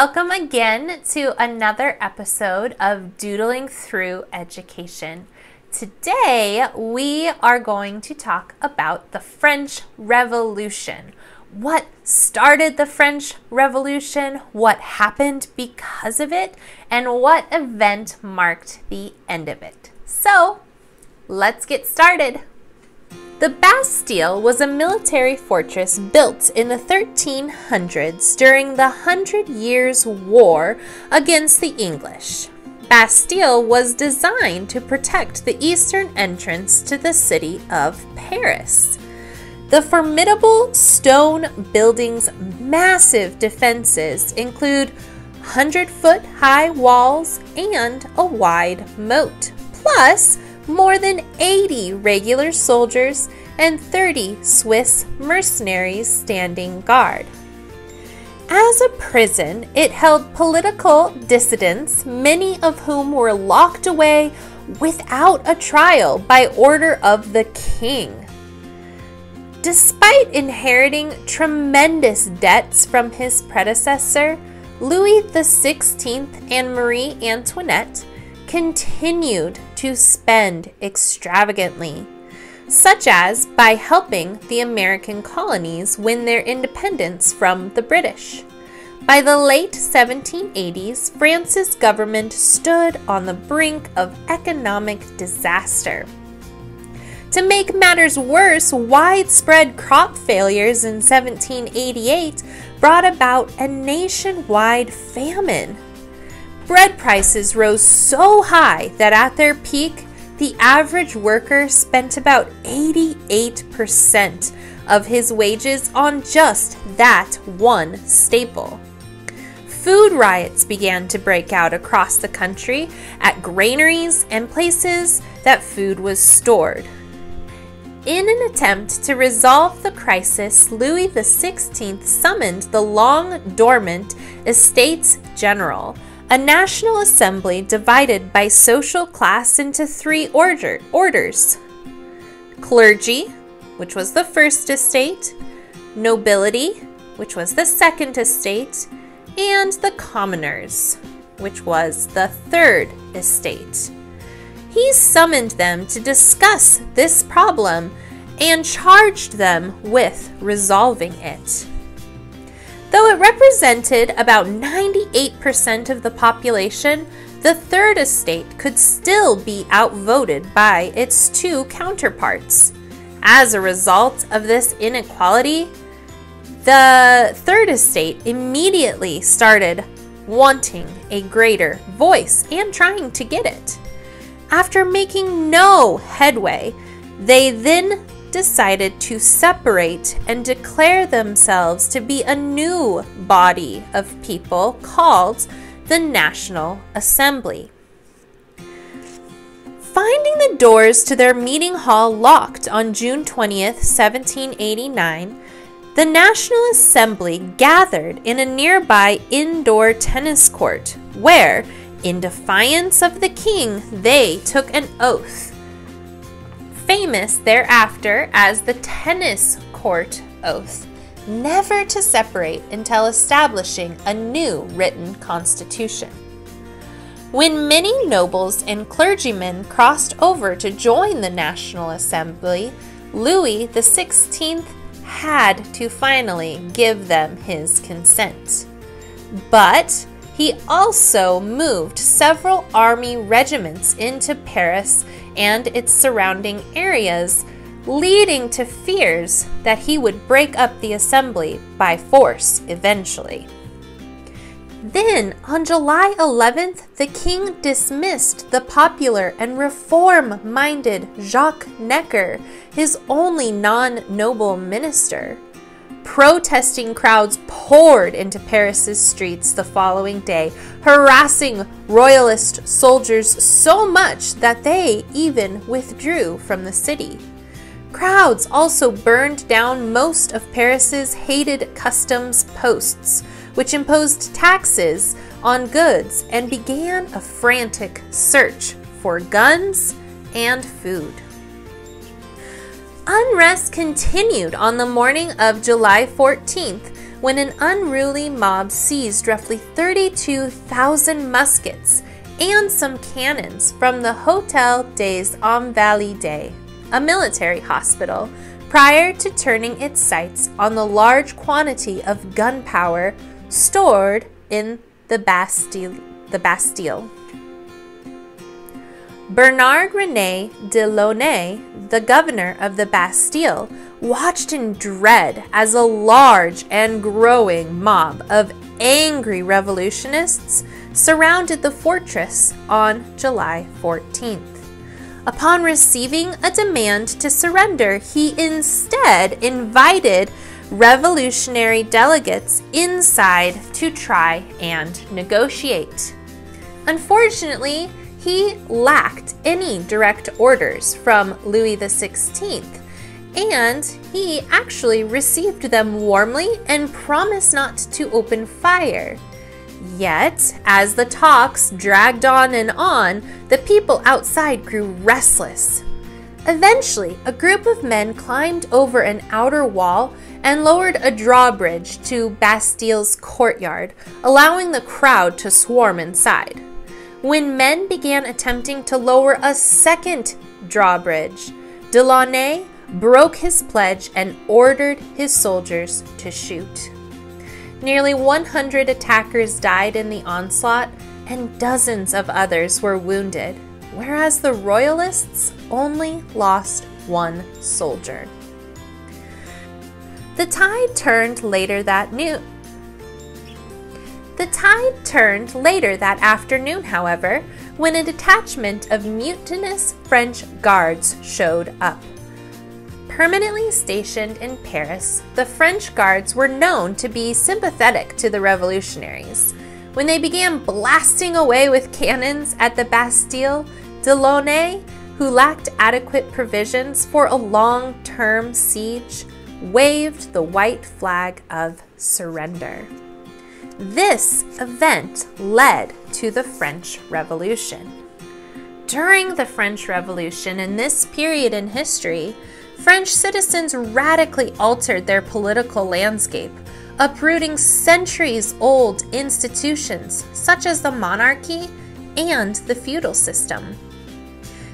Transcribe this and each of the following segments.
Welcome again to another episode of Doodling Through Education. Today we are going to talk about the French Revolution. What started the French Revolution, what happened because of it, and what event marked the end of it. So, let's get started. The Bastille was a military fortress built in the 1300s during the 100 Years' War against the English. Bastille was designed to protect the eastern entrance to the city of Paris. The formidable stone building's massive defenses include 100-foot-high walls and a wide moat, plus more than 80 regular soldiers and 30 Swiss mercenaries standing guard. As a prison, it held political dissidents, many of whom were locked away without a trial by order of the king. Despite inheriting tremendous debts from his predecessor, Louis XVI and Marie Antoinette continued to spend extravagantly, such as by helping the American colonies win their independence from the British. By the late 1780s, France's government stood on the brink of economic disaster. To make matters worse, widespread crop failures in 1788 brought about a nationwide famine. Bread prices rose so high that at their peak, the average worker spent about 88% of his wages on just that one staple. Food riots began to break out across the country at granaries and places that food was stored. In an attempt to resolve the crisis, Louis XVI summoned the long-dormant Estates General, a national assembly divided by social class into three orders: clergy, which was the first estate, nobility, which was the second estate, and the commoners, which was the third estate. He summoned them to discuss this problem and charged them with resolving it. Though it represented about 98% of the population, the third estate could still be outvoted by its two counterparts. As a result of this inequality, the third estate immediately started wanting a greater voice and trying to get it. After making no headway, they then decided to separate and declare themselves to be a new body of people called the National Assembly. Finding the doors to their meeting hall locked on June 20th, 1789, the National Assembly gathered in a nearby indoor tennis court where, in defiance of the king, they took an oath, famous thereafter as the Tennis Court Oath, never to separate until establishing a new written constitution. When many nobles and clergymen crossed over to join the National Assembly, Louis XVI had to finally give them his consent. But he also moved several army regiments into Paris and its surrounding areas, leading to fears that he would break up the assembly by force eventually. Then, on July 11th, the king dismissed the popular and reform-minded Jacques Necker, his only non-noble minister. Protesting crowds poured into Paris's streets the following day, harassing royalist soldiers so much that they even withdrew from the city. Crowds also burned down most of Paris's hated customs posts, which imposed taxes on goods and began a frantic search for guns and food. Unrest continued on the morning of July 14th when an unruly mob seized roughly 32,000 muskets and some cannons from the Hotel des Invalides, a military hospital, prior to turning its sights on the large quantity of gunpowder stored in the Bastille. Bernard-René de Launay, the governor of the Bastille, watched in dread as a large and growing mob of angry revolutionists surrounded the fortress on July 14th. Upon receiving a demand to surrender, he instead invited revolutionary delegates inside to try and negotiate. Unfortunately, he lacked any direct orders from Louis XVI, and he actually received them warmly and promised not to open fire. Yet, as the talks dragged on and on, the people outside grew restless. Eventually, a group of men climbed over an outer wall and lowered a drawbridge to Bastille's courtyard, allowing the crowd to swarm inside. When men began attempting to lower a second drawbridge, Delaunay broke his pledge and ordered his soldiers to shoot. Nearly 100 attackers died in the onslaught, and dozens of others were wounded, whereas the Royalists only lost one soldier. The tide turned later that afternoon, however, when a detachment of mutinous French guards showed up. Permanently stationed in Paris, the French guards were known to be sympathetic to the revolutionaries. When they began blasting away with cannons at the Bastille, Delaunay, who lacked adequate provisions for a long-term siege, waved the white flag of surrender. This event led to the French Revolution. During the French Revolution, in this period in history, French citizens radically altered their political landscape, uprooting centuries-old institutions such as the monarchy and the feudal system.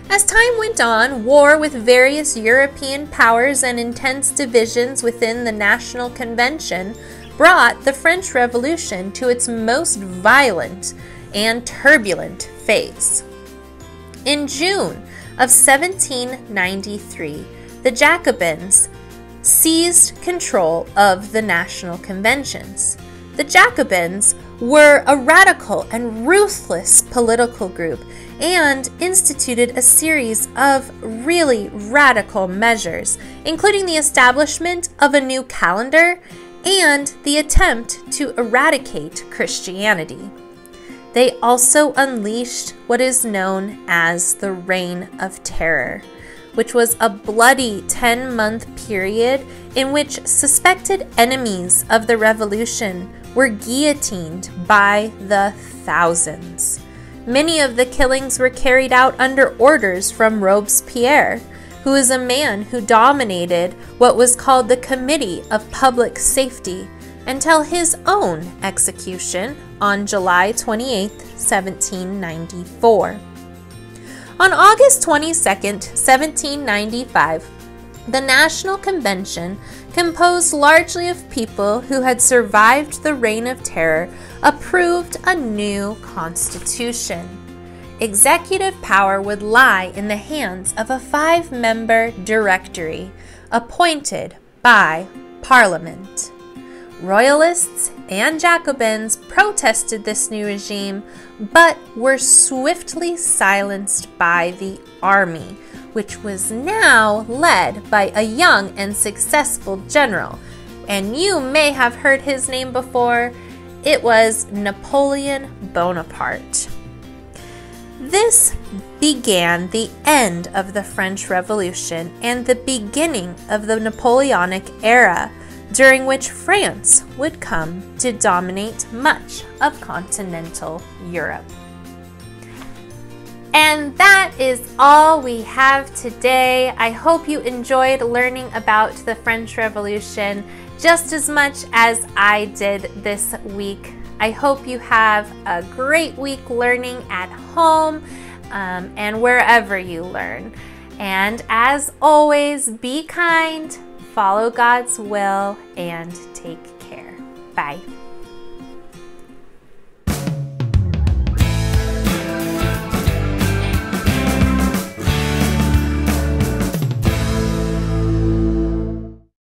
As time went on, war with various European powers and intense divisions within the National Convention brought the French Revolution to its most violent and turbulent phase. In June of 1793, the Jacobins seized control of the national conventions. The Jacobins were a radical and ruthless political group and instituted a series of really radical measures, including the establishment of a new calendar and the attempt to eradicate Christianity. They also unleashed what is known as the Reign of Terror, which was a bloody 10-month period in which suspected enemies of the revolution were guillotined by the thousands. Many of the killings were carried out under orders from Robespierre, who is a man who dominated what was called the Committee of Public Safety until his own execution on July 28, 1794. On August 22, 1795, the National Convention, composed largely of people who had survived the Reign of Terror, approved a new constitution. Executive power would lie in the hands of a 5-member directory appointed by Parliament. Royalists and Jacobins protested this new regime, but were swiftly silenced by the army, which was now led by a young and successful general. And you may have heard his name before. It was Napoleon Bonaparte. This began the end of the French Revolution and the beginning of the Napoleonic era, during which France would come to dominate much of continental Europe. And that is all we have today. I hope you enjoyed learning about the French Revolution just as much as I did this week. I hope you have a great week learning at home and wherever you learn. And as always, be kind, follow God's will, and take care. Bye.